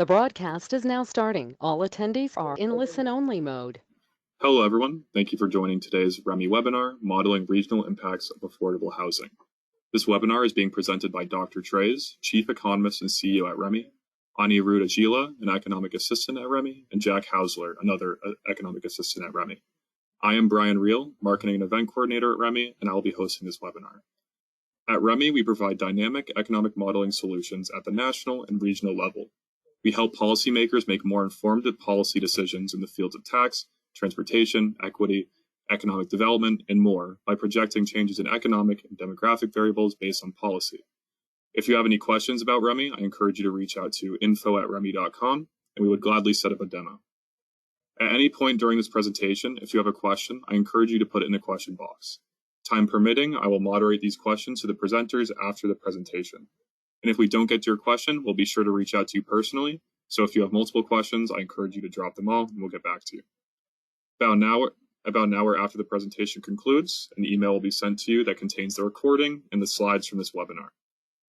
The broadcast is now starting. All attendees are in listen-only mode. Hello, everyone. Thank you for joining today's REMI webinar, Modeling Regional Impacts of Affordable Housing. This webinar is being presented by Dr. Treyz, Chief Economist and CEO at REMI, Aniruddh Ajila, an Economic Assistant at REMI, and Jack Hausler, another Economic Assistant at REMI. I am Brian Reel, Marketing and Event Coordinator at REMI, and I will be hosting this webinar. At REMI, we provide dynamic economic modeling solutions at the national and regional level. We help policymakers make more informed policy decisions in the fields of tax, transportation, equity, economic development, and more by projecting changes in economic and demographic variables based on policy. If you have any questions about REMI, I encourage you to reach out to info@remi.com, and we would gladly set up a demo. At any point during this presentation, if you have a question, I encourage you to put it in the question box. Time permitting, I will moderate these questions to the presenters after the presentation. And if we don't get to your question, we'll be sure to reach out to you personally. So if you have multiple questions, I encourage you to drop them all and we'll get back to you. About an hour after the presentation concludes, an email will be sent to you that contains the recording and the slides from this webinar.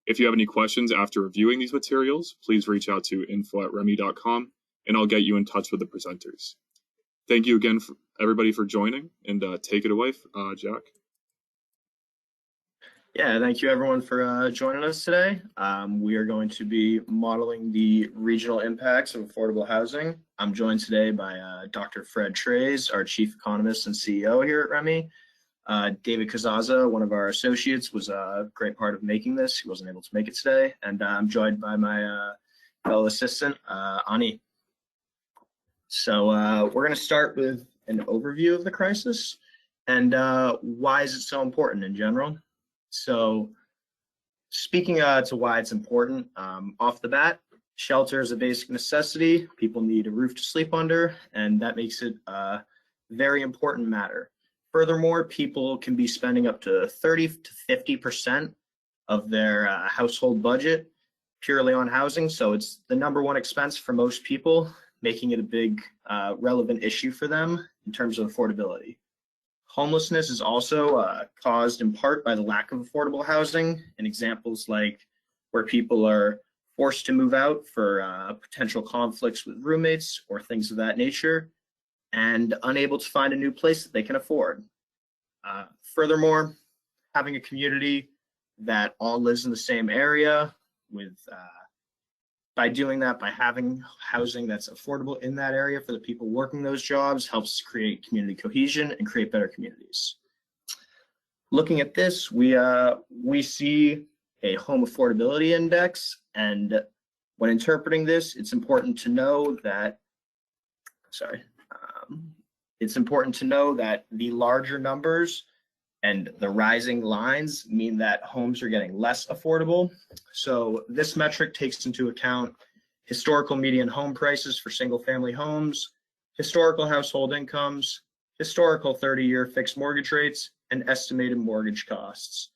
If you have any questions after reviewing these materials, please reach out to info@remi.com and I'll get you in touch with the presenters. Thank you again, everybody, for joining, and take it away, Jack. Yeah, thank you everyone for joining us today. We are going to be modeling the regional impacts of affordable housing. I'm joined today by Dr. Fred Treyz, our Chief Economist and CEO here at REMI. David Kazaza, one of our associates, was a great part of making this. He wasn't able to make it today. And I'm joined by my fellow assistant, Ani. So we're going to start with an overview of the crisis and why is it so important in general. So speaking to why it's important, off the bat, shelter is a basic necessity. People need a roof to sleep under, and that makes it a very important matter. Furthermore, people can be spending up to 30 to 50% of their household budget purely on housing. So it's the #1 expense for most people, making it a big relevant issue for them in terms of affordability. Homelessness is also caused in part by the lack of affordable housing, and examples like where people are forced to move out for potential conflicts with roommates or things of that nature, and unable to find a new place that they can afford. Furthermore, having a community that all lives in the same area with by doing that, by having housing that's affordable in that area for the people working those jobs, helps create community cohesion and create better communities. Looking at this, we see a home affordability index, and when interpreting this, it's important to know that, it's important to know that the larger numbers and the rising lines mean that homes are getting less affordable. So this metric takes into account historical median home prices for single-family homes, historical household incomes, historical 30-year fixed mortgage rates, and estimated mortgage costs.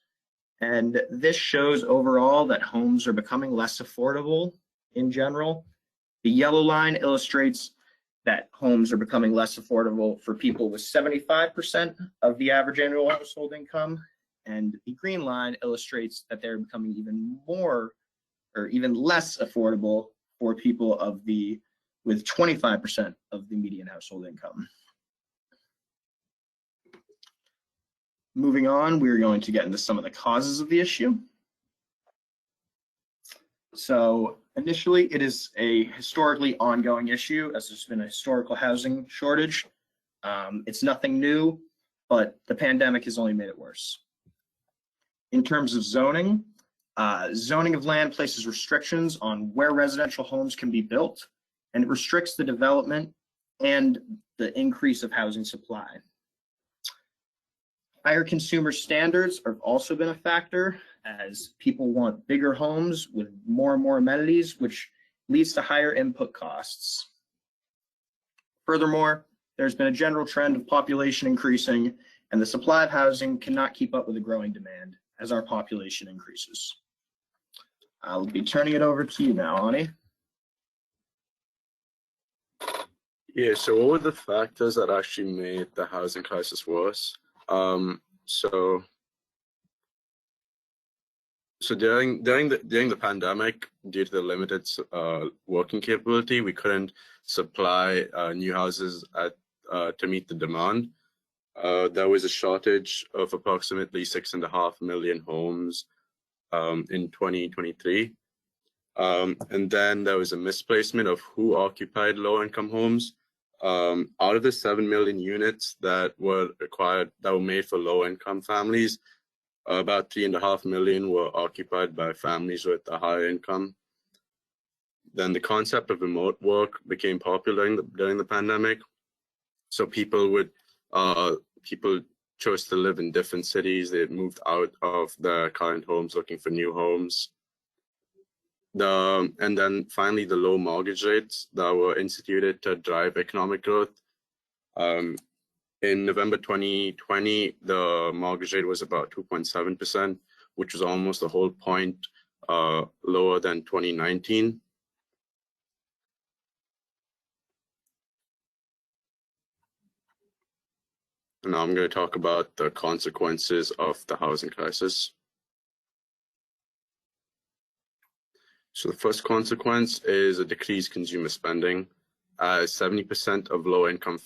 And this shows overall that homes are becoming less affordable in general. The yellow line illustrates that homes are becoming less affordable for people with 75% of the average annual household income, and the green line illustrates that they're becoming even more or even less affordable for people with 25% of the median household income. Moving on, we're going to get into some of the causes of the issue. So initially, it is a historically ongoing issue as there's been a historical housing shortage. It's nothing new, but the pandemic has only made it worse. In terms of zoning, zoning of land places restrictions on where residential homes can be built, and it restricts the development and the increase of housing supply. Higher consumer standards have also been a factor, as people want bigger homes with more and more amenities, which leads to higher input costs. Furthermore, there's been a general trend of population increasing, and the supply of housing cannot keep up with the growing demand as our population increases. I'll be turning it over to you now, Ani. Yeah, so what were the factors that actually made the housing crisis worse? So So during the pandemic, due to the limited working capability, we couldn't supply new houses to meet the demand. There was a shortage of approximately 6.5 million homes in 2023. And then there was a misplacement of who occupied low-income homes. Out of the 7 million units that were made for low-income families, about 3.5 million were occupied by families with a higher income. Then the concept of remote work became popular during the pandemic. So people chose to live in different cities. They moved out of their current homes looking for new homes. And then finally, the low mortgage rates that were instituted to drive economic growth. In November 2020, the mortgage rate was about 2.7%, which was almost a whole point lower than 2019. And now I'm going to talk about the consequences of the housing crisis. So the first consequence is a decreased consumer spending. 70% of low-income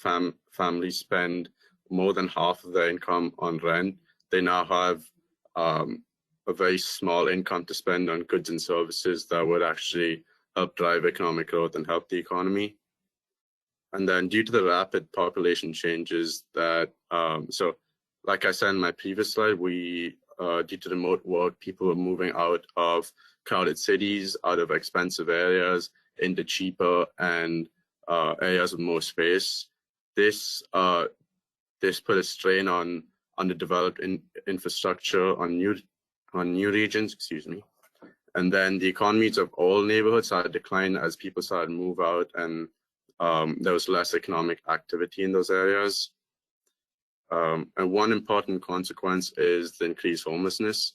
families spend more than half of their income on rent. They now have a very small income to spend on goods and services that would actually help drive economic growth and help the economy. And then due to the rapid population changes that, so like I said in my previous slide, due to remote work, people were moving out of crowded cities, out of expensive areas, into cheaper and areas with more space. This put a strain on underdeveloped infrastructure, on new regions, excuse me. And then the economies of all neighborhoods started to decline as people started to move out, and there was less economic activity in those areas. And one important consequence is the increased homelessness.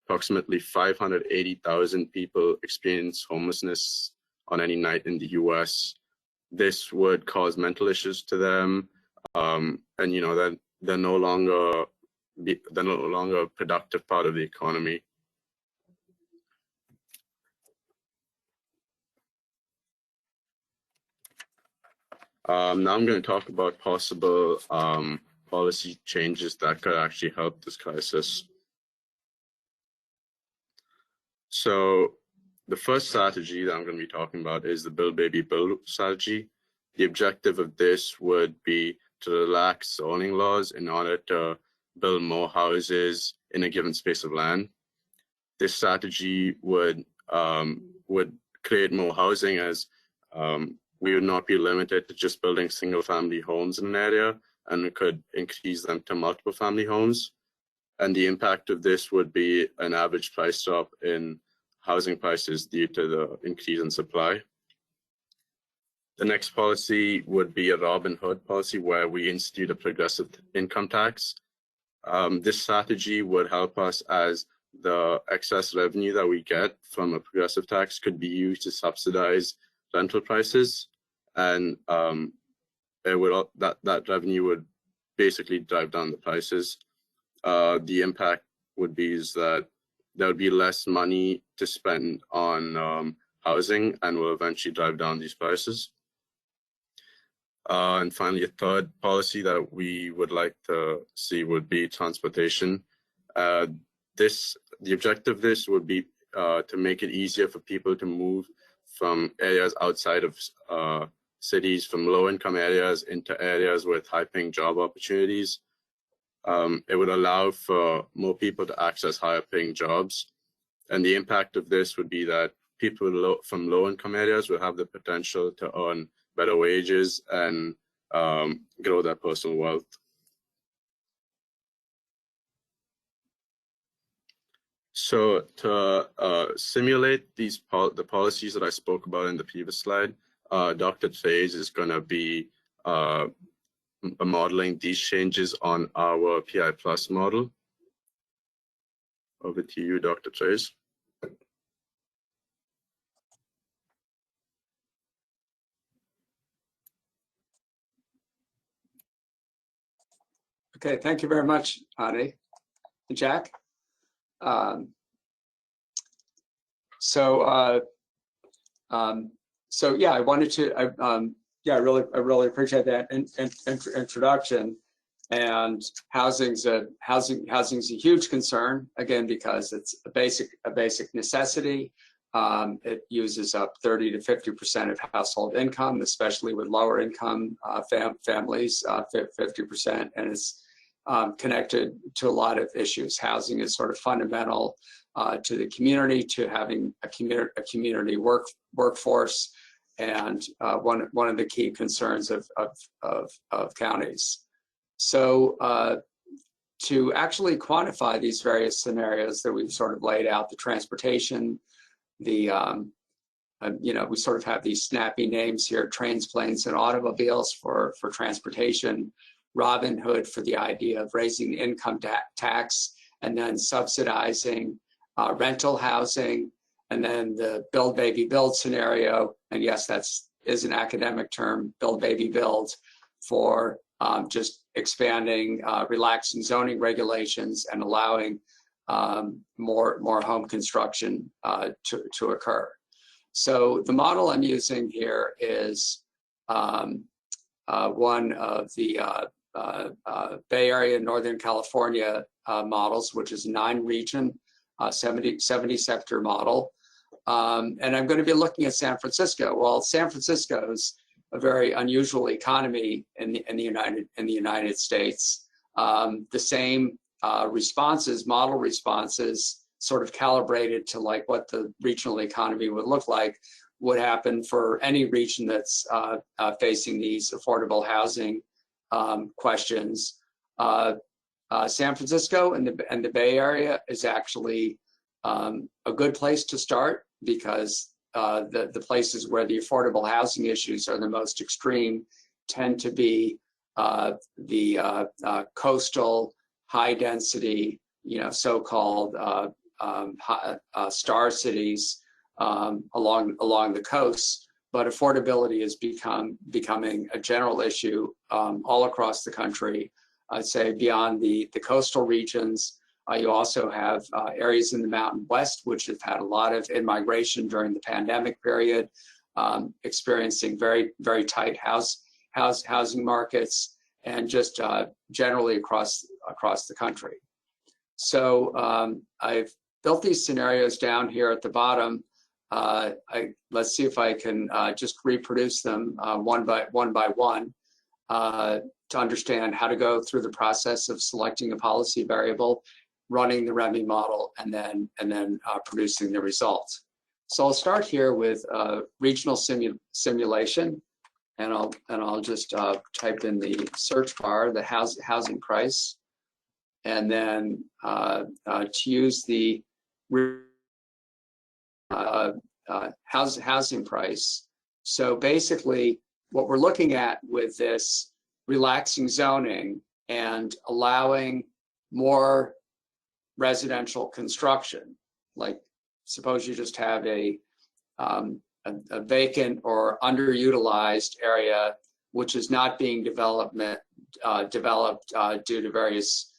Approximately 580,000 people experience homelessness on any night in the US. This would cause mental issues to them, and that they're no longer a productive part of the economy. Now I'm going to talk about possible policy changes that could actually help this crisis. So the first strategy that I'm going to be talking about is the Build Baby Build strategy. The objective of this would be to relax zoning laws in order to build more houses in a given space of land. This strategy would create more housing, as we would not be limited to just building single-family homes in an area, and we could increase them to multiple family homes. And the impact of this would be an average price drop in housing prices due to the increase in supply. The next policy would be a Robin Hood policy, where we institute a progressive income tax. This strategy would help us, as the excess revenue that we get from a progressive tax could be used to subsidize rental prices, and that revenue would basically drive down the prices. The impact would be that there would be less money to spend on housing, and will eventually drive down these prices. And finally, a third policy that we would like to see would be transportation. The objective of this would be to make it easier for people to move from areas outside of cities, from low-income areas into areas with high-paying job opportunities. It would allow for more people to access higher-paying jobs. And the impact of this would be that people from low-income areas will have the potential to earn better wages and grow their personal wealth. So to simulate the policies that I spoke about in the previous slide, Dr. Trays is going to be modeling these changes on our PI Plus model. Over to you, Dr. Trays. Okay, thank you very much, Adi and Jack. So yeah, I wanted to. I really appreciate that introduction. And housing's a huge concern, again, because it's a basic necessity. It uses up 30 to 50% of household income, especially with lower income families, 50%, and it's connected to a lot of issues. Housing is sort of fundamental to the community, to having a community workforce, and one of the key concerns of counties. So to actually quantify these various scenarios that we've sort of laid out, the transportation, the we sort of have these snappy names here: trains, planes, and automobiles for transportation; Robin Hood for the idea of raising the income tax and then subsidizing rental housing; and then the build, baby, build scenario. And yes, is an academic term, build, baby, build, for just expanding, relaxing zoning regulations and allowing more home construction to occur. So the model I'm using here is one of the Bay Area, Northern California models, which is a 9-region, 70 sector model. And I'm going to be looking at San Francisco. Well, San Francisco's a very unusual economy in the United States. The same model responses, sort of calibrated to like what the regional economy would look like, would happen for any region that's facing these affordable housing questions. San Francisco and the Bay Area is actually a good place to start, because the places where the affordable housing issues are the most extreme tend to be the coastal, high density, so-called star cities along the coast. But affordability is becoming a general issue all across the country. I'd say beyond the coastal regions. You also have areas in the Mountain West, which have had a lot of in-migration during the pandemic period, experiencing very, very tight housing markets, and just generally across the country. So I've built these scenarios down here at the bottom. Let's see if I can just reproduce them one by one to understand how to go through the process of selecting a policy variable, running the REMI model, and then producing the results. So I'll start here with regional simulation, and I'll just type in the search bar the housing price, and then to use the housing price. So basically, what we're looking at with this relaxing zoning and allowing more residential construction, like suppose you just have a vacant or underutilized area which is not being developed due to various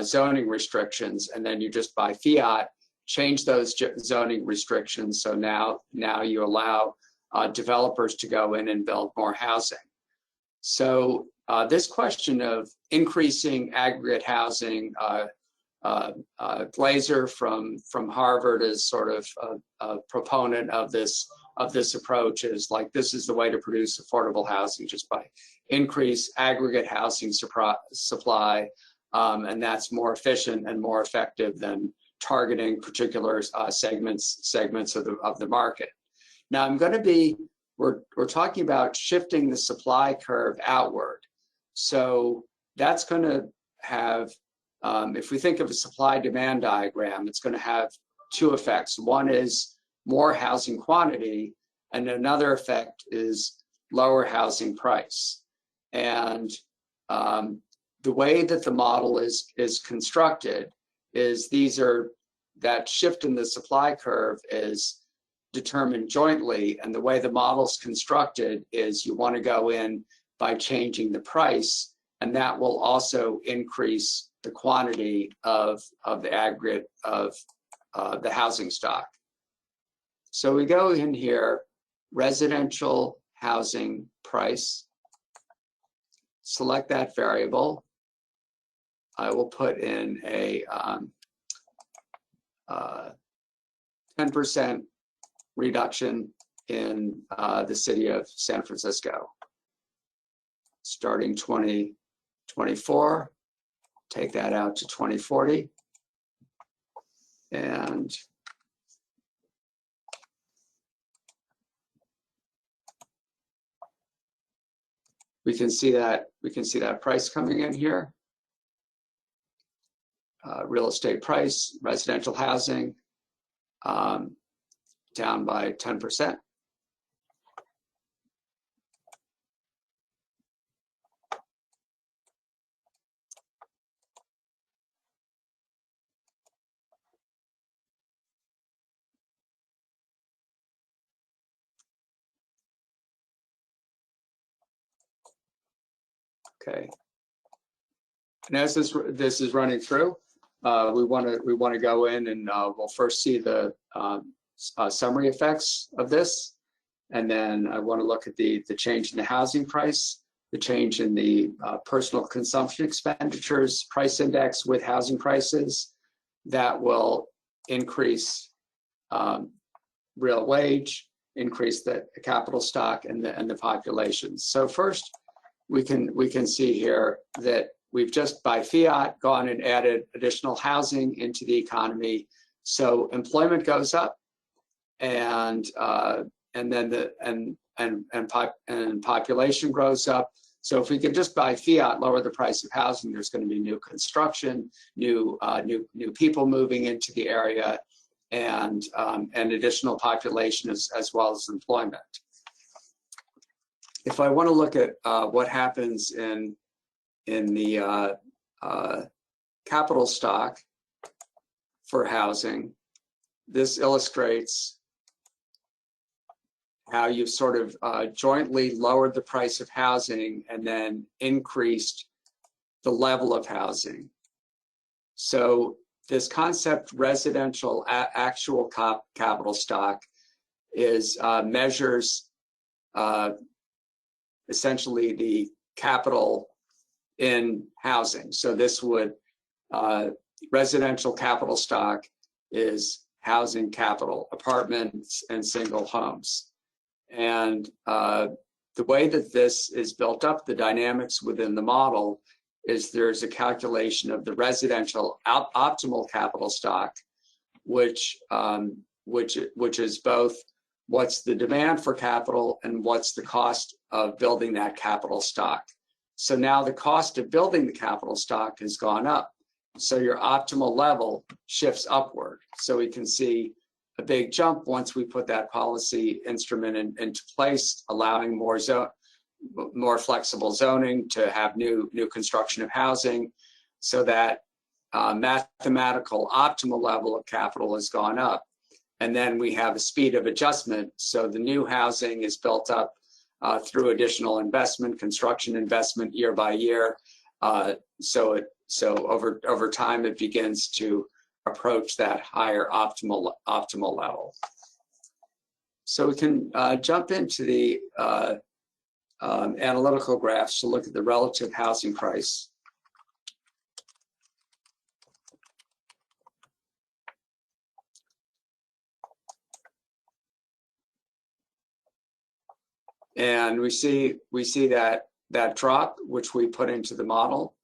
zoning restrictions, and then you just by fiat change those zoning restrictions, so now you allow developers to go in and build more housing. So this question of increasing aggregate housing, Glazer from Harvard is sort of a proponent of this approach, is like this is the way to produce affordable housing, just by increase aggregate housing supply, and that's more efficient and more effective than targeting particular segments of the market. Now we're talking about shifting the supply curve outward, so that's going to have, if we think of a supply-demand diagram, it's going to have two effects. One is more housing quantity, and another effect is lower housing price. And the way that the model is constructed is that shift in the supply curve is determined jointly, and the way the model's constructed is you want to go in by changing the price, and that will also increase the quantity of the aggregate of the housing stock. So we go in here, residential housing price, select that variable. I will put in a 10% reduction in the city of San Francisco. Starting 2024, take that out to 2040. And we can see that price coming in here. Real estate price, residential housing, down by 10%. Okay. And as this is running through, we want to go in and we'll first see the summary effects of this, and then I want to look at the change in the housing price, the change in the personal consumption expenditures price index with housing prices that will increase real wage, increase the capital stock and the population. So first, we can see here that we've just by fiat gone and added additional housing into the economy. So employment goes up, and then population grows up. So if we could just by fiat lower the price of housing, there's going to be new construction, new people moving into the area, and additional population as well as employment. If I want to look at what happens in the capital stock for housing, this illustrates how you've sort of jointly lowered the price of housing and then increased the level of housing. So this concept, residential actual capital stock, is measures essentially the capital in housing. So this would, residential capital stock is housing capital, apartments and single homes. And the way that this is built up, the dynamics within the model, is there's a calculation of the residential optimal capital stock, which is both what's the demand for capital and what's the cost of building that capital stock. So now the cost of building the capital stock has gone up. So your optimal level shifts upward. So we can see a big jump once we put that policy instrument into place, allowing more flexible zoning to have new construction of housing, so that mathematical optimal level of capital has gone up. And then we have a speed of adjustment. So the new housing is built up through additional investment, construction investment year by year. So over time, it begins to approach that higher optimal level. So we can jump into the analytical graphs to look at the relative housing price. And we see that drop, which we put into the model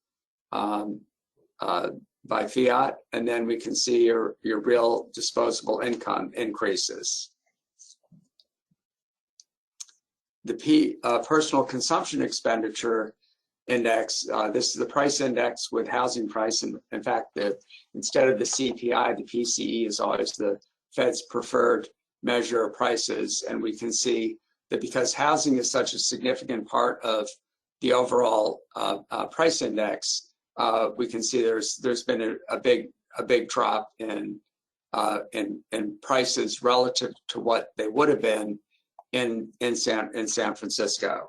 by fiat, and then we can see your real disposable income increases. The personal consumption expenditure index, this is the price index with housing price. And in fact, instead of the CPI, the PCE is always the Fed's preferred measure of prices. And we can see that because housing is such a significant part of the overall price index, we can see there's been a big drop in prices relative to what they would have been in San Francisco.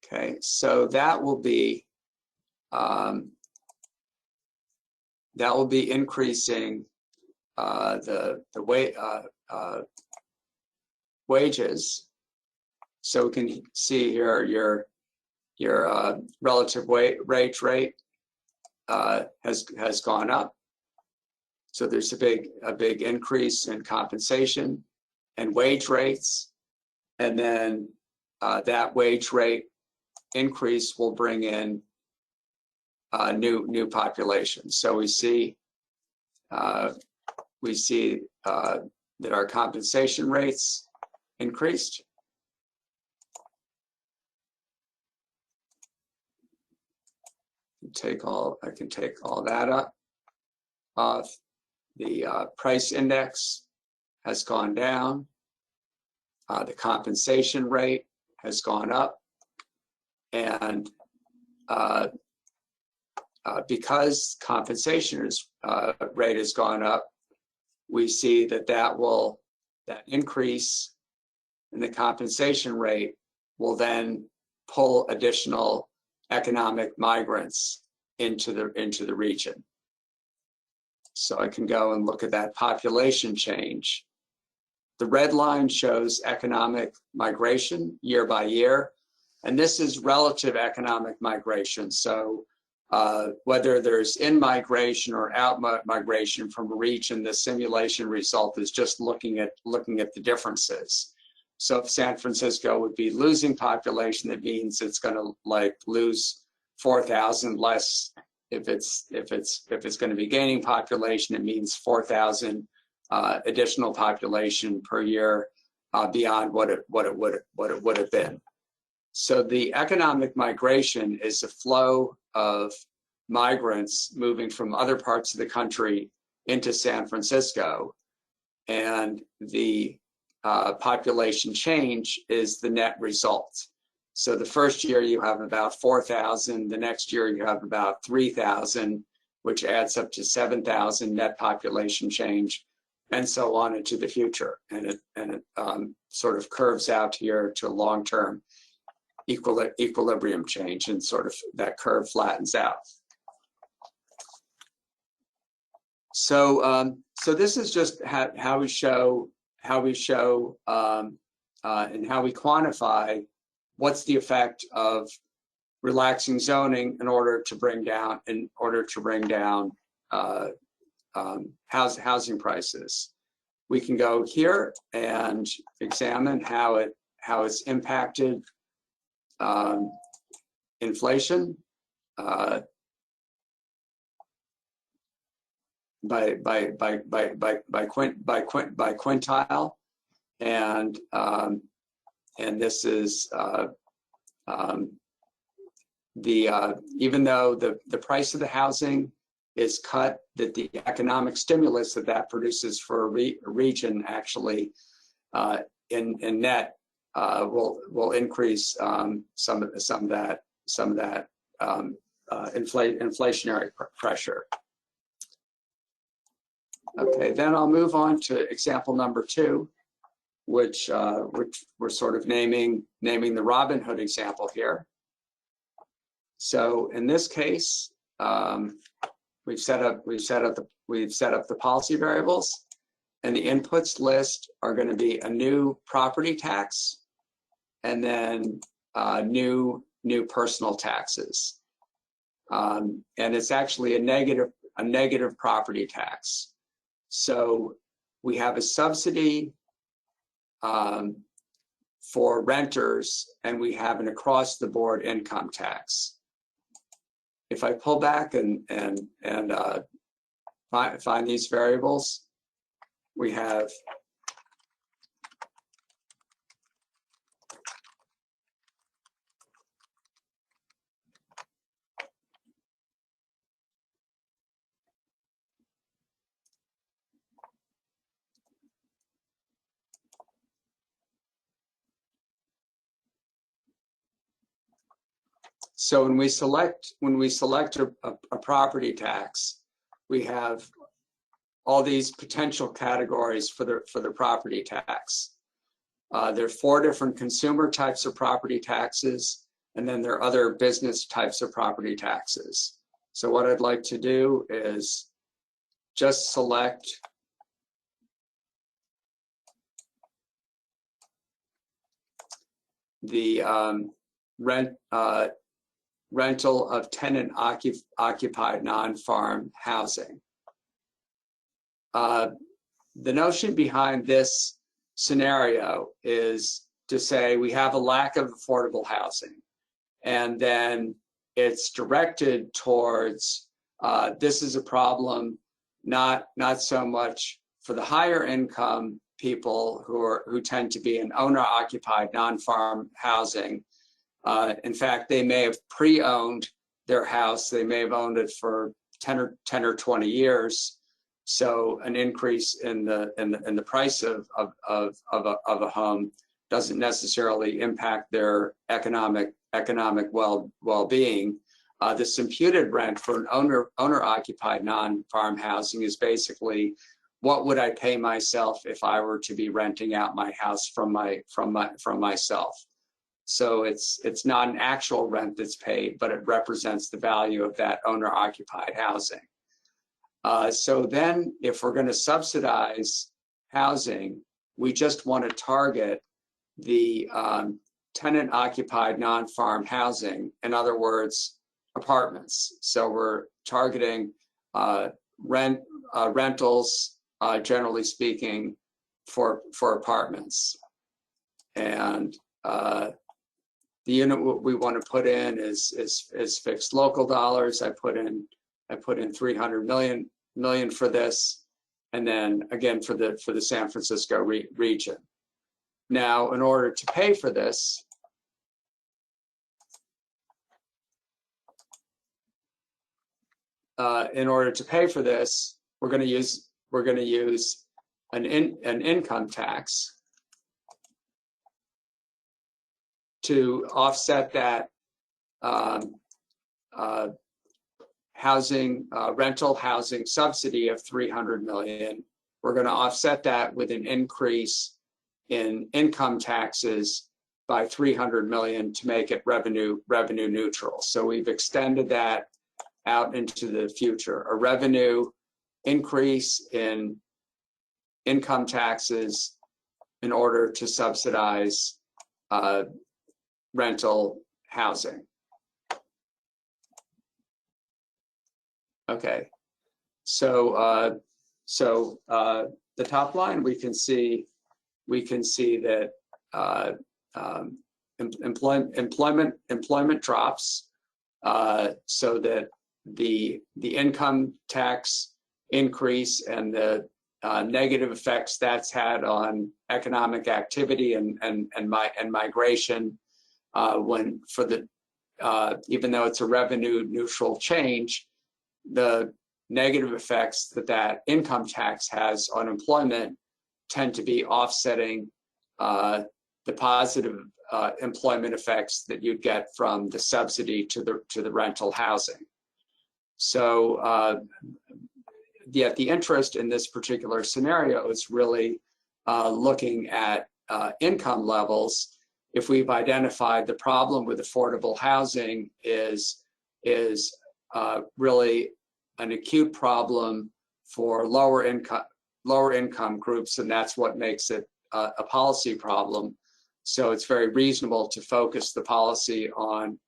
Okay, so that will be increasing the way wages. So we can see here your relative wage rate has gone up. So there's a big increase in compensation and wage rates, and then that wage rate increase will bring in new population. So we see that our compensation rates increased. I can take all that up. The price index has gone down. The compensation rate has gone up, and because compensation rate has gone up, we see that increase in the compensation rate will then pull additional economic migrants into the region. So I can go and look at that population change. The red line shows economic migration year by year, and this is relative economic migration. So whether there's in-migration or out-migration from a region, the simulation result is just looking at the differences. So if San Francisco would be losing population, that means it's going to lose 4,000 less. If it's going to be gaining population, it means 4,000 additional population per year beyond what it would have been. So the economic migration is a flow of migrants moving from other parts of the country into San Francisco, and the population change is the net result. So the first year you have about 4,000, the next year you have about 3,000, which adds up to 7,000 net population change, and so on into the future. And it sort of curves out here to long-term equilibrium change, and sort of that curve flattens out. So this is just how we show and how we quantify what's the effect of relaxing zoning in order to bring down housing prices. We can go here and examine how it's impacted inflation by quintile, and this is even though the price of the housing is cut, that the economic stimulus that produces for a region actually in net will increase some of that inflationary pressure. Okay, then I'll move on to example number 2, which we're sort of naming the Robin Hood example here. So in this case, we've set up the policy variables, and the inputs list are going to be a new property tax, and then new personal taxes, and it's actually a negative property tax. So we have a subsidy for renters, and we have an across-the-board income tax. If I pull back and find these variables, we have so when we select a property tax, we have all these potential categories for the property tax. There are 4 different consumer types of property taxes, and then there are other business types of property taxes. So what I'd like to do is just select rental of tenant occupied non-farm housing. The notion behind this scenario is to say we have a lack of affordable housing, and then it's directed towards this is a problem not so much for the higher income people who tend to be in owner-occupied non-farm housing. In fact, they may have pre-owned their house. They may have owned it for 10 or 20 years. So an increase in the price of a home doesn't necessarily impact their economic well-being. This imputed rent for an owner-occupied non-farm housing is basically, what would I pay myself if I were to be renting out my house from myself? So it's not an actual rent that's paid, but it represents the value of that owner-occupied housing. So then, if we're going to subsidize housing, we just want to target the tenant-occupied non-farm housing. In other words, apartments. So we're targeting rentals, generally speaking, for apartments. And the unit we want to put in is fixed local dollars. I put in 300 million for this, and then again for the San Francisco region. Now, in order to pay for this, we're going to use an income tax to offset that rental housing subsidy of 300 million. We're going to offset that with an increase in income taxes by 300 million to make it revenue neutral. So we've extended that out into the future. A revenue increase in income taxes in order to subsidize rental housing. Okay, so the top line, we can see that employment drops, so that the income tax increase and the negative effects that's had on economic activity and migration, even though it's a revenue neutral change, the negative effects that income tax has on employment tend to be offsetting the positive employment effects that you'd get from the subsidy to the rental housing. So the interest in this particular scenario is really looking at income levels. If we've identified the problem with affordable housing is really an acute problem for lower income groups, and that's what makes it a policy problem. So it's very reasonable to focus the policy on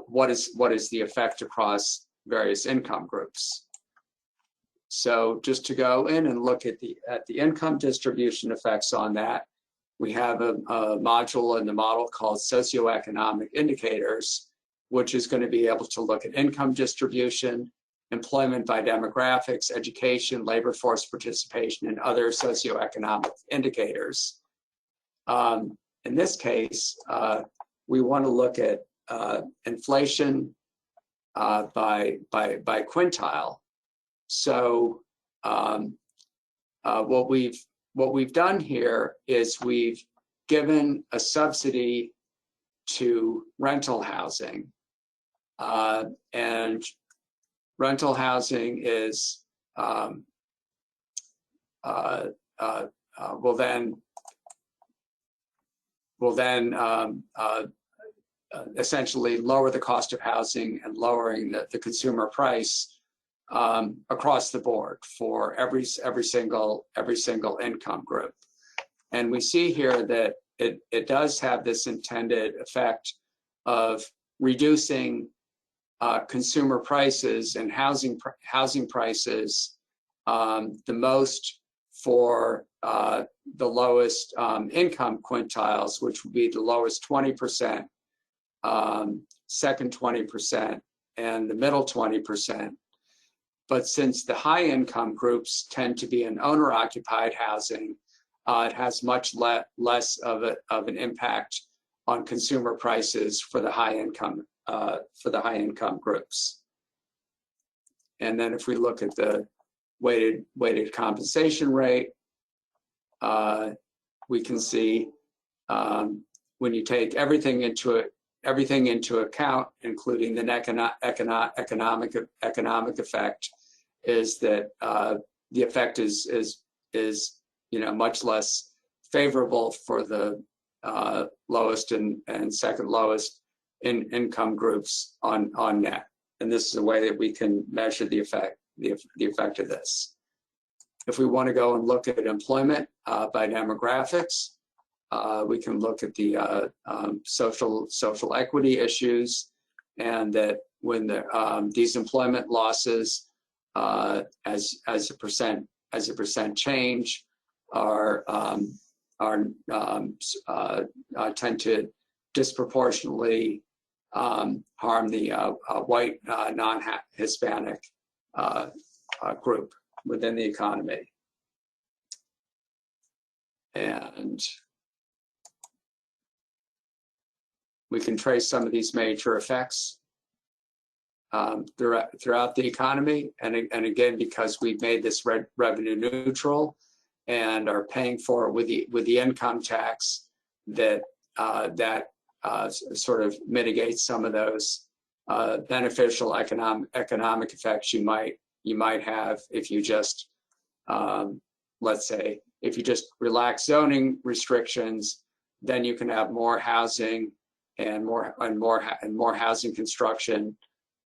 what is the effect across various income groups. So just to go in and look at the income distribution effects on that, we have a module in the model called socioeconomic indicators, which is going to be able to look at income distribution, employment by demographics, education, labor force participation, and other socioeconomic indicators. In this case, we want to look at inflation by quintile. So what we've done here is we've given a subsidy to rental housing, and rental housing is will then essentially lower the cost of housing and lowering the consumer price across the board for every single income group. And we see here that it does have this intended effect of reducing consumer prices and housing prices the most for the lowest income quintiles, which would be the lowest 20%, second 20%, and the middle 20%. But since the high income groups tend to be in owner-occupied housing, it has much less of an impact on consumer prices for the high income groups. And then if we look at the weighted compensation rate, we can see when you take everything into account, including the economic effect, is that the effect is much less favorable for the lowest and second lowest income groups on net. And this is a way that we can measure the effect of this. If we want to go and look at employment by demographics, we can look at the social equity issues, and that when these employment losses as a percent change tend to disproportionately harm the white non-Hispanic group within the economy. And we can trace some of these major effects throughout the economy. And again, because we've made this revenue neutral and are paying for it with the income tax, that sort of mitigates some of those beneficial economic effects you might have if you just let's say if you just relax zoning restrictions, then you can have more housing and more housing construction.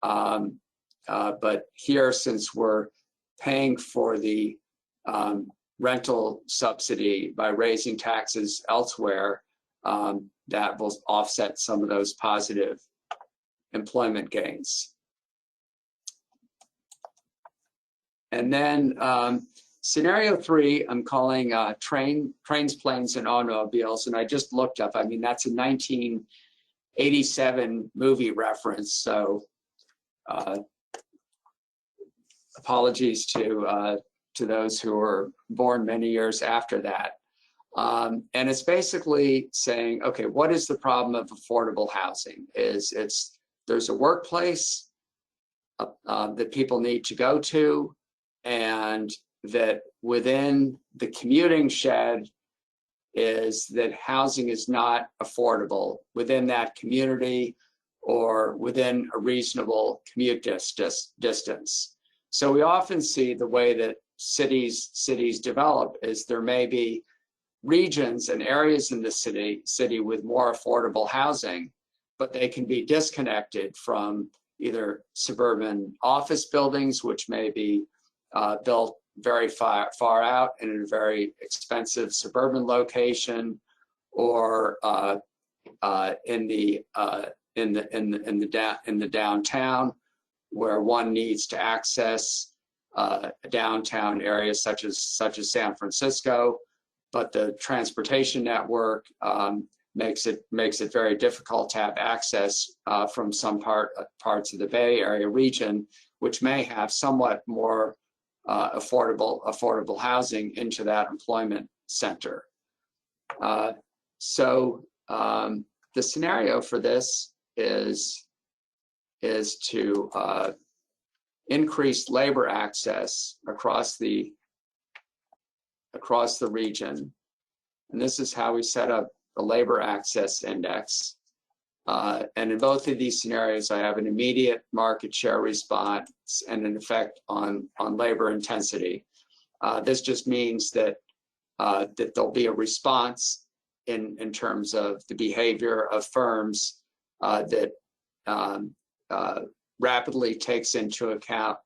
But here, since we're paying for the rental subsidy by raising taxes elsewhere, that will offset some of those positive employment gains. And then scenario 3, I'm calling trains, planes, and automobiles. And I just looked up, I mean, that's a 1987 movie reference. So apologies to those who were born many years after that. And it's basically saying, okay, what is the problem of affordable housing? There's a workplace that people need to go to, and that within the commuting shed is that housing is not affordable within that community or within a reasonable commute distance. So we often see the way that cities develop is there may be regions and areas in the city with more affordable housing, but they can be disconnected from either suburban office buildings, which may be built very far out and in a very expensive suburban location, or in the downtown, where one needs to access a downtown area such as San Francisco, but the transportation network makes it very difficult to have access from some parts of the Bay Area region, which may have somewhat more affordable housing into that employment center. So the scenario for this is to increase labor access across the region. And this is how we set up the labor access index. And in both of these scenarios, I have an immediate market share response and an effect on labor intensity. This just means that there'll be a response in terms of the behavior of firms that rapidly takes into account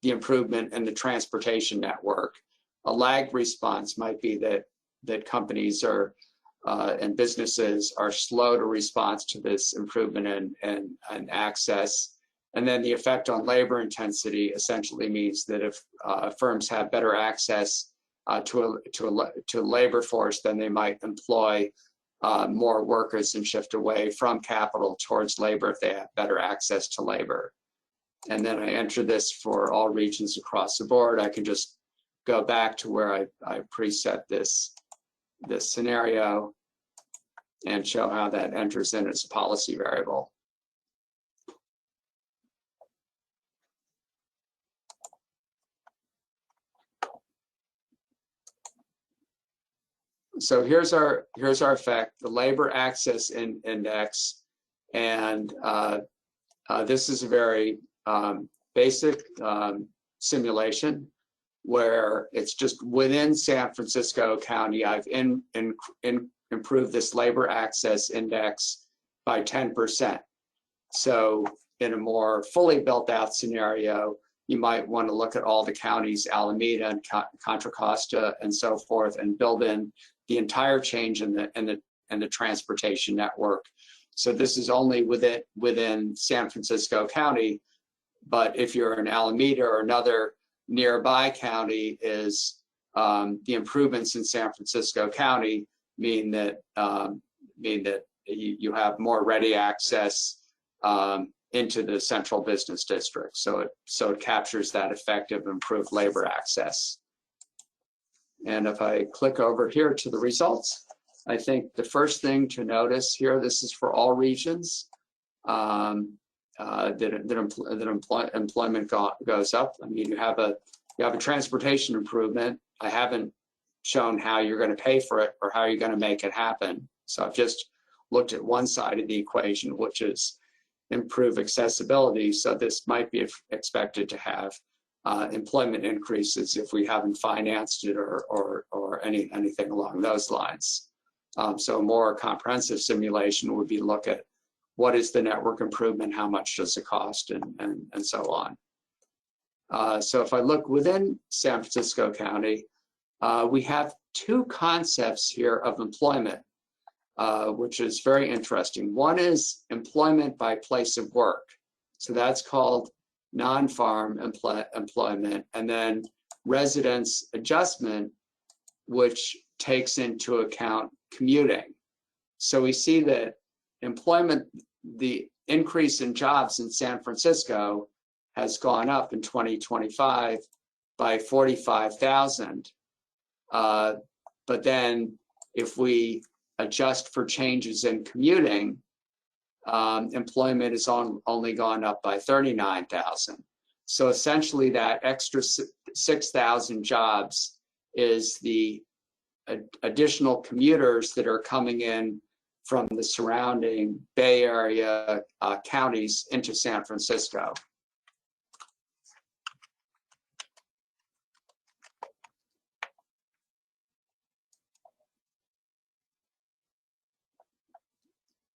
the improvement in the transportation network. A lagged response might be that companies are and businesses are slow to respond to this improvement in access. And then the effect on labor intensity essentially means that if firms have better access to a labor force, then they might employ more workers and shift away from capital towards labor if they have better access to labor. And then I enter this for all regions across the board. I can just go back to where I preset this scenario and show how that enters in as a policy variable. So here's our effect, the labor access index, and this is a very basic simulation where it's just within San Francisco County. I've improved this labor access index by 10%. So in a more fully built out scenario, you might want to look at all the counties, Alameda and Contra Costa and so forth, and build in the entire change in the transportation network. So this is only within San Francisco County, but if you're in Alameda or another nearby county, is the improvements in San Francisco County mean that you have more ready access into the central business district. So it captures that effective improved labor access. And if I click over here to the results, I think the first thing to notice here, this is for all regions, that employment goes up. I mean, you have a transportation improvement. I haven't shown how you're going to pay for it or how you're going to make it happen. So I've just looked at one side of the equation, which is improve accessibility. So this might be expected to have employment increases if we haven't financed it or anything along those lines. So a more comprehensive simulation would be look at what is the network improvement, how much does it cost, and so on. So if I look within San Francisco County, we have two concepts here of employment, which is very interesting. One is employment by place of work. So that's called non-farm employment, and then residence adjustment, which takes into account commuting. So we see that employment, the increase in jobs in San Francisco has gone up in 2025 by 45,000. But then if we adjust for changes in commuting, employment has only gone up by 39,000. So essentially that extra 6,000 jobs is the additional commuters that are coming in from the surrounding Bay Area counties into San Francisco.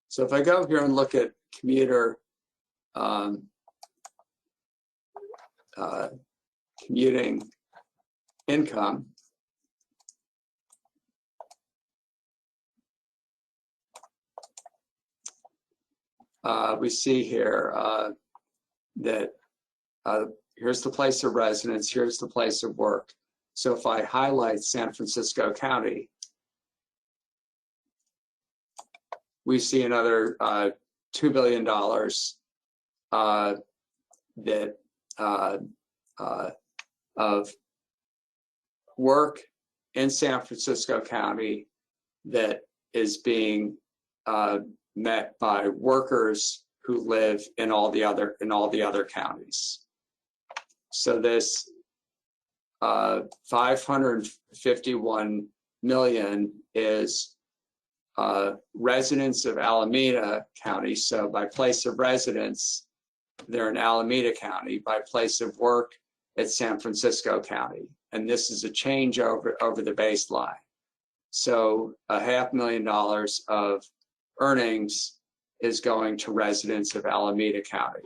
So if I go here and look at commuter commuting income, we see here that here's the place of residence, here's the place of work. So if I highlight San Francisco County, we see another $2 billion of work in San Francisco County that is being met by workers who live in all the other counties. So this 551 million is residents of Alameda County. So by place of residence, they're in Alameda County. By place of work, it's San Francisco County. And this is a change over the baseline. So $500,000 of earnings is going to residents of Alameda County.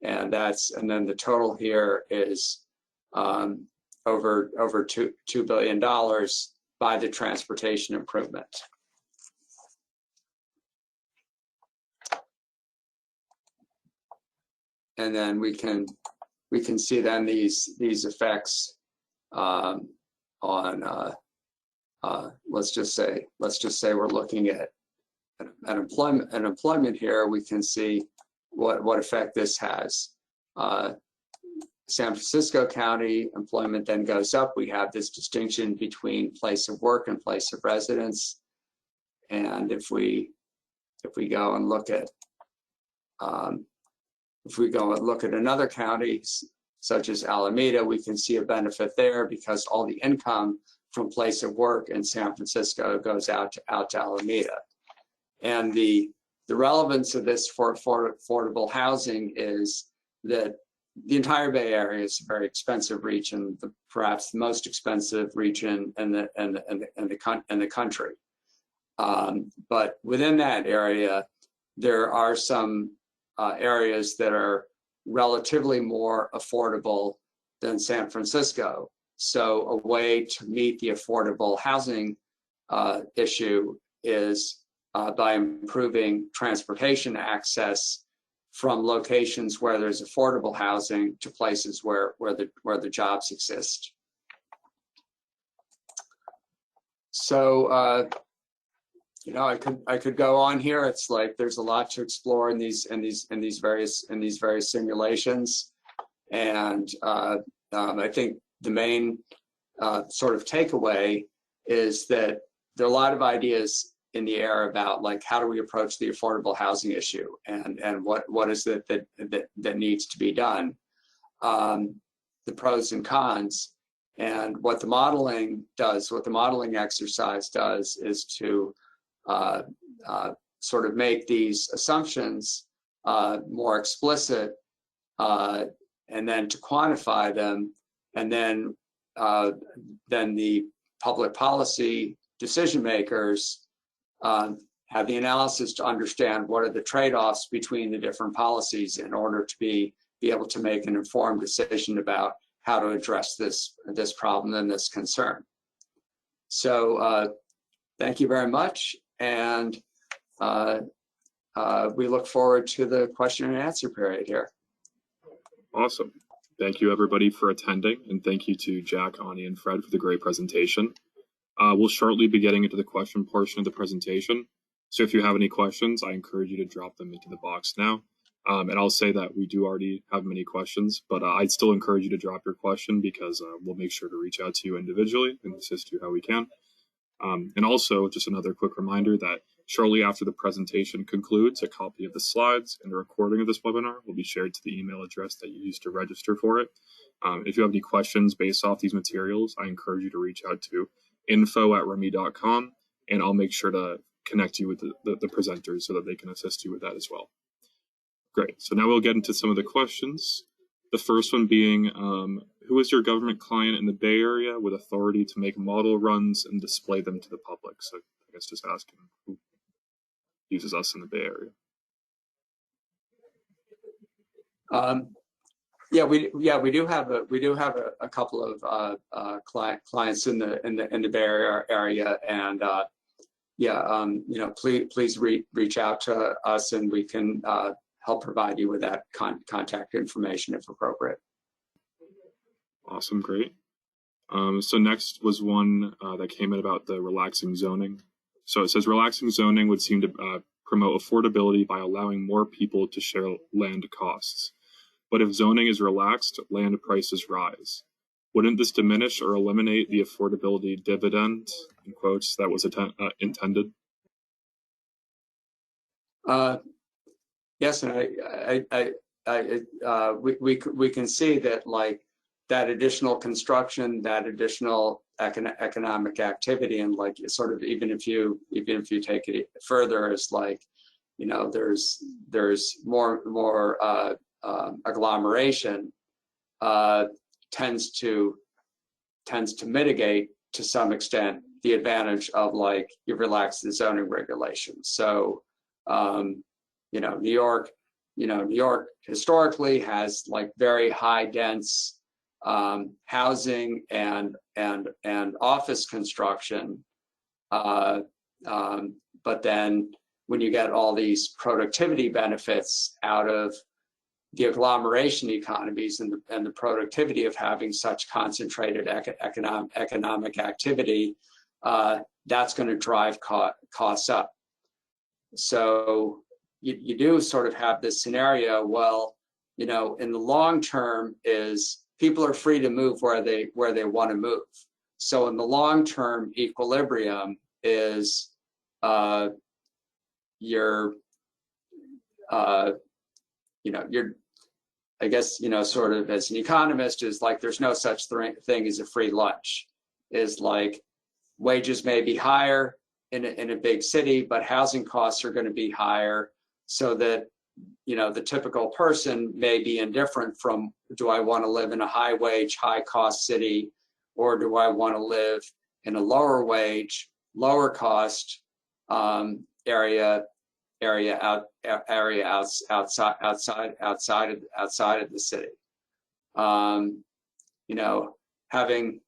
And then the total here is over $2 billion by the transportation improvement. then we can see then these effects on let's just say we're looking at employment here. We can see what effect this has. San Francisco County employment then goes up. We have this distinction between place of work and place of residence. And if we go and look at another county such as Alameda, we can see a benefit there because all the income from place of work in San Francisco goes out to Alameda. And the relevance of this for affordable housing is that the entire Bay Area is a very expensive region, perhaps the most expensive region in the country. But within that area, there are some areas that are relatively more affordable than San Francisco. So a way to meet the affordable housing issue is by improving transportation access from locations where there's affordable housing to places where the jobs exist. So you know, I could go on here. It's like there's a lot to explore in these various simulations, and I think the main sort of takeaway is that there are a lot of ideas in the air about like how do we approach the affordable housing issue, and what is it that needs to be done, the pros and cons, and what the modeling does. What the modeling exercise does is to sort of make these assumptions more explicit, and then to quantify them, and then the public policy decision makers have the analysis to understand what are the trade-offs between the different policies in order to be able to make an informed decision about how to address this problem and this concern. So thank you very much, and we look forward to the question and answer period here. Awesome. Thank you, everybody, for attending, and thank you to Jack, Ani, and Fred for the great presentation. We'll shortly be getting into the question portion of the presentation. So if you have any questions, I encourage you to drop them into the box now. And I'll say that we do already have many questions, but I'd still encourage you to drop your question because we'll make sure to reach out to you individually and assist you how we can. And also, just another quick reminder that shortly after the presentation concludes, a copy of the slides and a recording of this webinar will be shared to the email address that you used to register for it. If you have any questions based off these materials, I encourage you to reach out to info@remi.com, and I'll make sure to connect you with the presenters so that they can assist you with that as well. Great. So now we'll get into some of the questions. The first one being, who is your government client in the Bay Area with authority to make model runs and display them to the public? So I guess just asking who uses us in the Bay Area. Yeah, we do have a couple of clients in the Bay Area, and you know, please reach out to us, and we can help provide you with that contact information if appropriate. Awesome, great. So next was one that came in about the relaxing zoning. So it says relaxing zoning would seem to promote affordability by allowing more people to share land costs. But if zoning is relaxed, land prices rise. Wouldn't this diminish or eliminate the affordability dividend, in quotes, that was intended? Yes, and we can see that, like, that additional construction, that additional economic activity, and like sort of even if you take it further, is like, you know, there's more agglomeration tends to mitigate to some extent the advantage of, like, you relax the zoning regulations. So you know, New York historically has like very high dense housing and office construction, but then when you get all these productivity benefits out of agglomeration economies and the productivity of having such concentrated economic activity, that's going to drive costs up. So you do sort of have this scenario. Well, you know, in the long term, is people are free to move where they want to move. So in the long term equilibrium is I guess, you know, sort of as an economist, is like there's no such thing as a free lunch. Is like wages may be higher in a big city, but housing costs are going to be higher, so that, you know, the typical person may be indifferent from, do I want to live in a high wage, high cost city, or do I want to live in a lower wage, lower cost area outside of the city. You know, having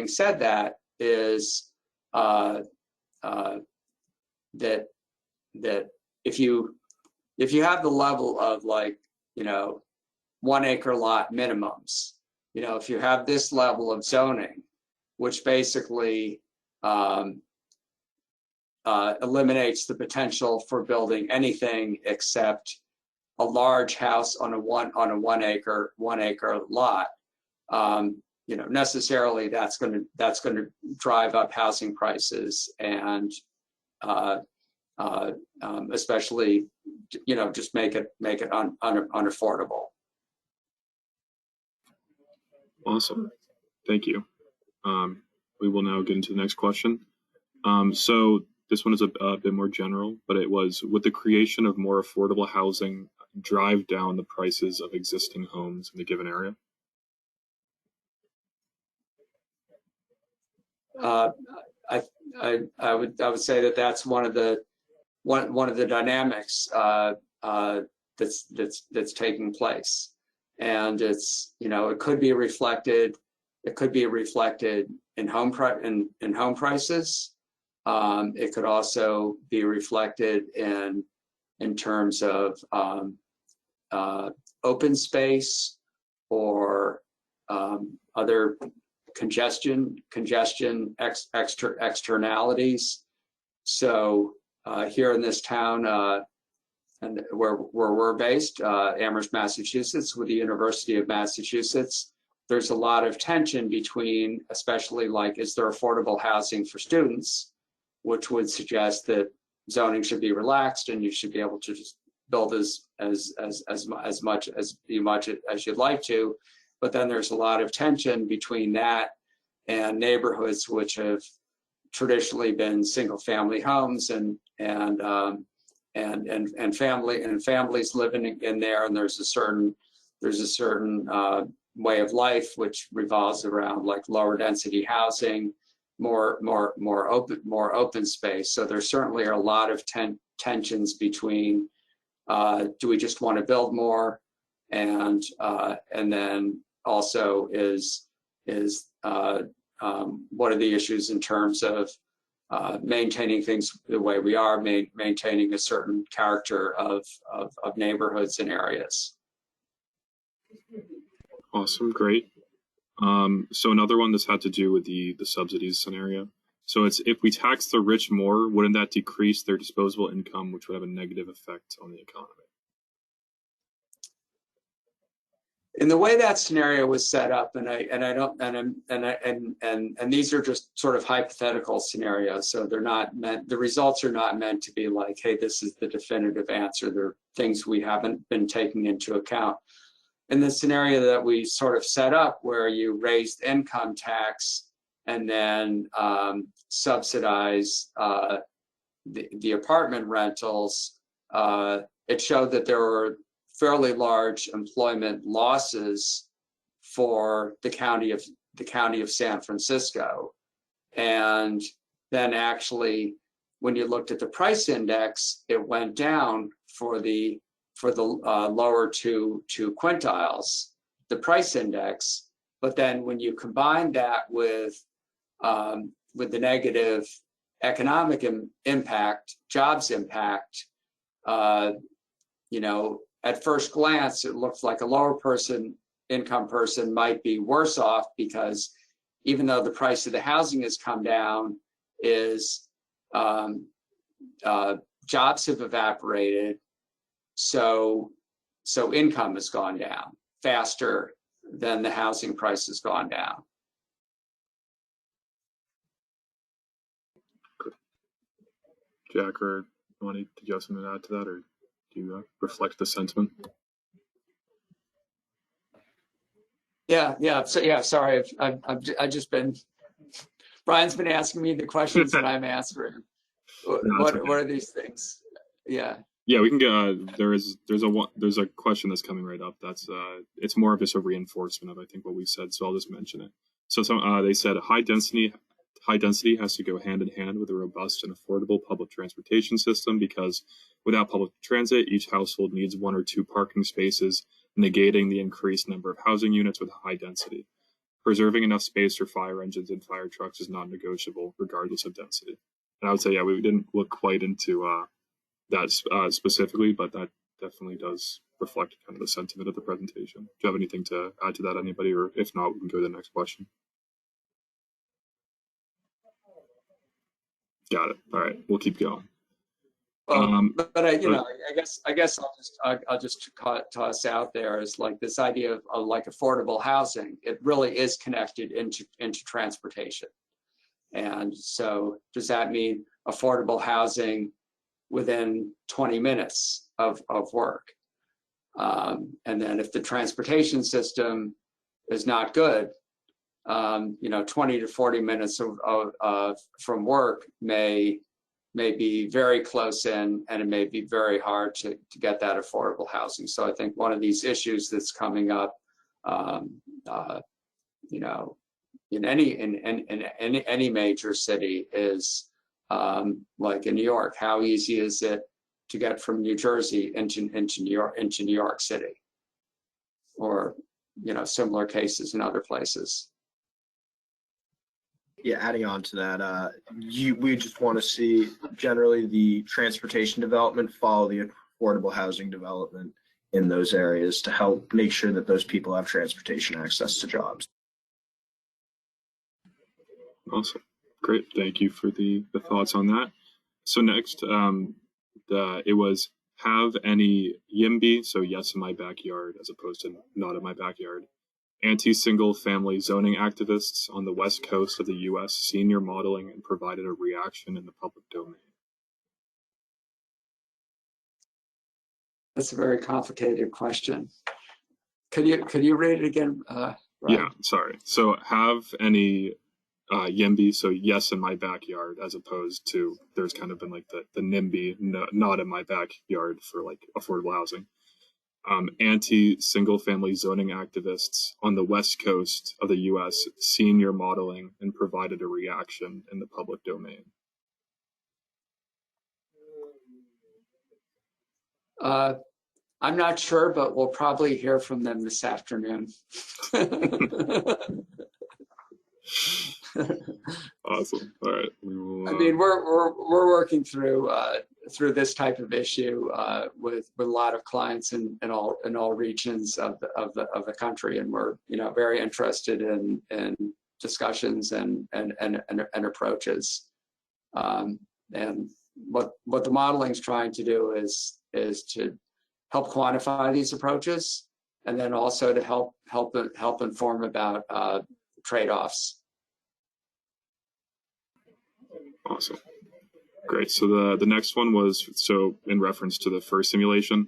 said that, is that if you have the level of, like, you know, 1 acre lot minimums, you know, if you have this level of zoning, which basically eliminates the potential for building anything except a large house on a one acre lot, you know, necessarily that's going to drive up housing prices, and especially, you know, just make it unaffordable. Awesome, thank you. We will now get into the next question. So this one is a bit more general, but it was, would the creation of more affordable housing drive down the prices of existing homes in the given area? I would say that that's one of the dynamics that's taking place, and it's, you know, it could be reflected in home prices. It could also be reflected in terms of open space, or other congestion externalities. So here in this town, and where we're based, Amherst, Massachusetts, with the University of Massachusetts, there's a lot of tension between, especially, like, is there affordable housing for students, which would suggest that zoning should be relaxed and you should be able to just build as much as you'd like to. But then there's a lot of tension between that and neighborhoods which have traditionally been single-family homes, and families living in there, and there's a certain way of life which revolves around, like, lower density housing, more open space. So there certainly are a lot of tensions between, do we just want to build more, and then also is what are the issues in terms of maintaining things the way we are, maintaining a certain character of neighborhoods and areas. Awesome, great. So another one that's had to do with the subsidies scenario. So it's, if we tax the rich more, wouldn't that decrease their disposable income, which would have a negative effect on the economy? In the way that scenario was set up, and these are just sort of hypothetical scenarios, so they're not meant, the results are not meant to be like, hey, this is the definitive answer. They're things we haven't been taking into account. In the scenario that we sort of set up, where you raised income tax and then subsidize the apartment rentals, it showed that there were fairly large employment losses for the county of San Francisco. And then actually, when you looked at the price index, it went down for the lower two quintiles, the price index. But then when you combine that with the negative economic impact, jobs impact, you know, at first glance, it looks like a lower income person might be worse off, because even though the price of the housing has come down, jobs have evaporated, so income has gone down faster than the housing price has gone down. Jack or Monty, did you have something to add to that, or do you reflect the sentiment? Yeah. So yeah, sorry, I've just been, Brian's been asking me the questions that I'm answering. What are these things? Yeah. Yeah, we can get. There's a question that's coming right up. That's it's more of just a reinforcement of, I think, what we said. So I'll just mention it. So they said high density has to go hand in hand with a robust and affordable public transportation system, because without public transit, each household needs 1 or 2 parking spaces, negating the increased number of housing units with high density. Preserving enough space for fire engines and fire trucks is non-negotiable, regardless of density. And I would say, yeah, we didn't look quite into that specifically, but that definitely does reflect kind of the sentiment of the presentation. Do you have anything to add to that, anybody? Or if not, we can go to the next question. Got it. All right, we'll keep going. But I guess I'll just toss out there is like this idea of like affordable housing. It really is connected into transportation. And so does that mean affordable housing within 20 minutes of work? And then if the transportation system is not good, 20 to 40 minutes from work may be very close in, and it may be very hard to get that affordable housing. So I think one of these issues that's coming up, in any major city is like in New York, how easy is it to get from New Jersey into New York City, or similar cases in other places. Yeah, adding on to that, we just want to see generally the transportation development follow the affordable housing development in those areas to help make sure that those people have transportation access to jobs. Awesome. Great. Thank you for the thoughts on that. So next, it was have any YIMBY, so yes in my backyard as opposed to not in my backyard, anti-single family zoning activists on the west coast of the U.S. seen your modeling and provided a reaction in the public domain. That's a very complicated question. Could you read it again? Ryan? Yeah, sorry. So have any YIMBY, so yes in my backyard, as opposed to there's kind of been like the NIMBY, no, not in my backyard for like affordable housing. Anti-single family zoning activists on the west coast of the U.S. seen your modeling and provided a reaction in the public domain. I'm not sure, but we'll probably hear from them this afternoon. Awesome. All right. We will, I mean, we're working through this type of issue with a lot of clients in all regions of the country, and we're very interested in discussions and approaches. And what the modeling is trying to do is to help quantify these approaches, and then also to help inform about trade-offs. Awesome. Great. So the next one was, so in reference to the first simulation,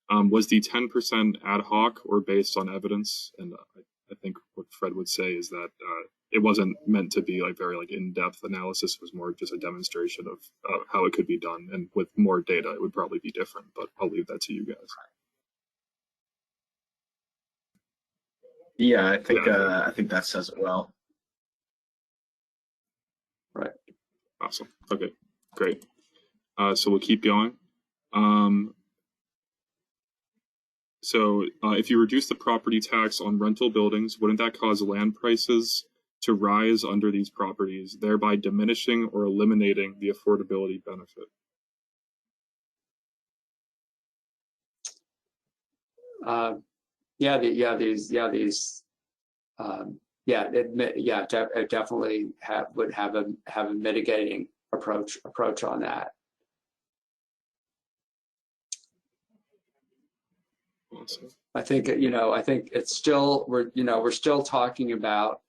was the 10% ad hoc or based on evidence? And I think what Fred would say is that it wasn't meant to be like very like in-depth analysis. It was more just a demonstration of how it could be done. And with more data, it would probably be different, but I'll leave that to you guys. Yeah, I think that says it well. Right. Awesome. Okay, great. So we'll keep going. So if you reduce the property tax on rental buildings, wouldn't that cause land prices to rise under these properties, thereby diminishing or eliminating the affordability benefit? it definitely would have a mitigating approach on that. Awesome. I think it's still, we're still talking about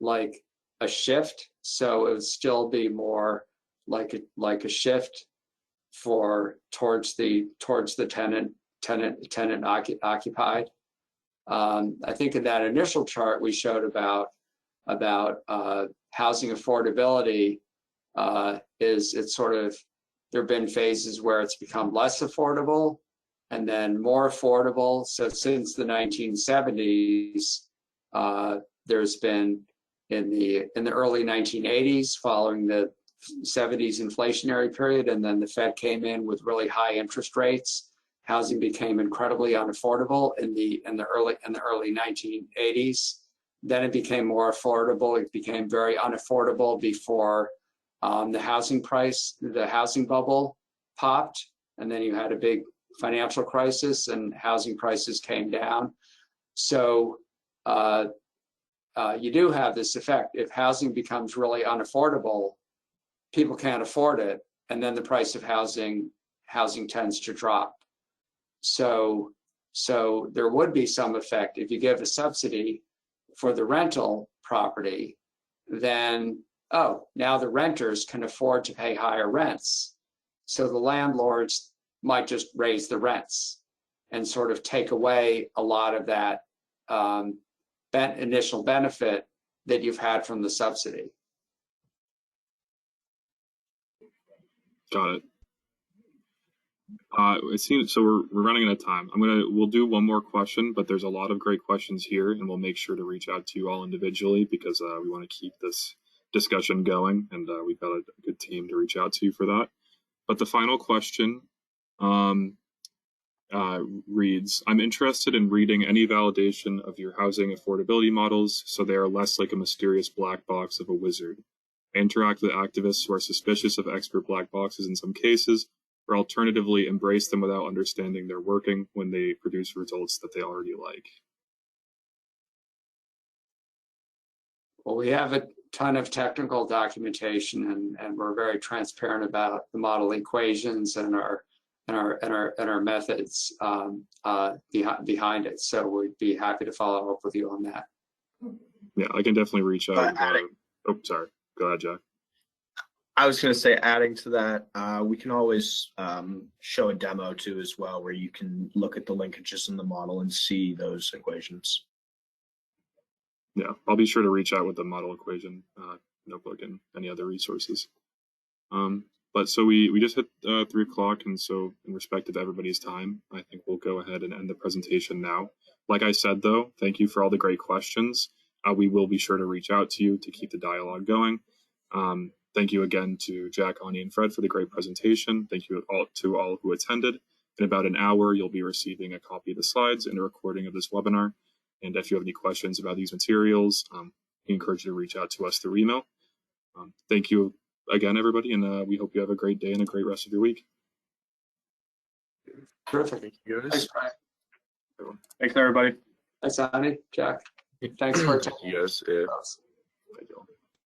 like a shift, so it would still be more like a shift towards the tenant occupied. I think in that initial chart we showed about housing affordability, it's sort of, there have been phases where it's become less affordable and then more affordable. So since the 1970s, there's been in the early 1980s, following the 70s inflationary period, and then the Fed came in with really high interest rates, housing became incredibly unaffordable in the early 1980s. Then it became more affordable. It became very unaffordable before the housing bubble popped, and then you had a big financial crisis and housing prices came down. So you do have this effect. If housing becomes really unaffordable, people can't afford it, and then the price of housing tends to drop. So there would be some effect if you give a subsidy for the rental property, then now the renters can afford to pay higher rents. So the landlords might just raise the rents and sort of take away a lot of that initial benefit that you've had from the subsidy. Got it. It seems so. We're running out of time. We'll do one more question, but there's a lot of great questions here, and we'll make sure to reach out to you all individually because we want to keep this discussion going, and we've got a good team to reach out to for that. But the final question reads: I'm interested in reading any validation of your housing affordability models so they are less like a mysterious black box of a wizard. I interact with activists who are suspicious of expert black boxes in some cases, or alternatively embrace them without understanding they're working when they produce results that they already like. Well, we have a ton of technical documentation, and we're very transparent about the model equations and our methods behind it. So we'd be happy to follow up with you on that. Yeah, I can definitely reach out. Oh, sorry. Go ahead, Jack. I was going to say, adding to that, we can always show a demo too as well, where you can look at the linkages in the model and see those equations. Yeah, I'll be sure to reach out with the model equation notebook and any other resources. But so we just hit 3 o'clock, and so in respect of everybody's time, I think we'll go ahead and end the presentation now. Like I said, though, thank you for all the great questions. We will be sure to reach out to you to keep the dialogue going. Thank you again to Jack, Ani, and Fred for the great presentation. Thank you to all who attended. In about an hour, you'll be receiving a copy of the slides and a recording of this webinar. And if you have any questions about these materials, we encourage you to reach out to us through email. Thank you again, everybody, and we hope you have a great day and a great rest of your week. Perfect. Thank you, guys. Thanks, Brian. Thanks, everybody. Thanks, Ani, Jack. Thanks for Yes. Thank you all.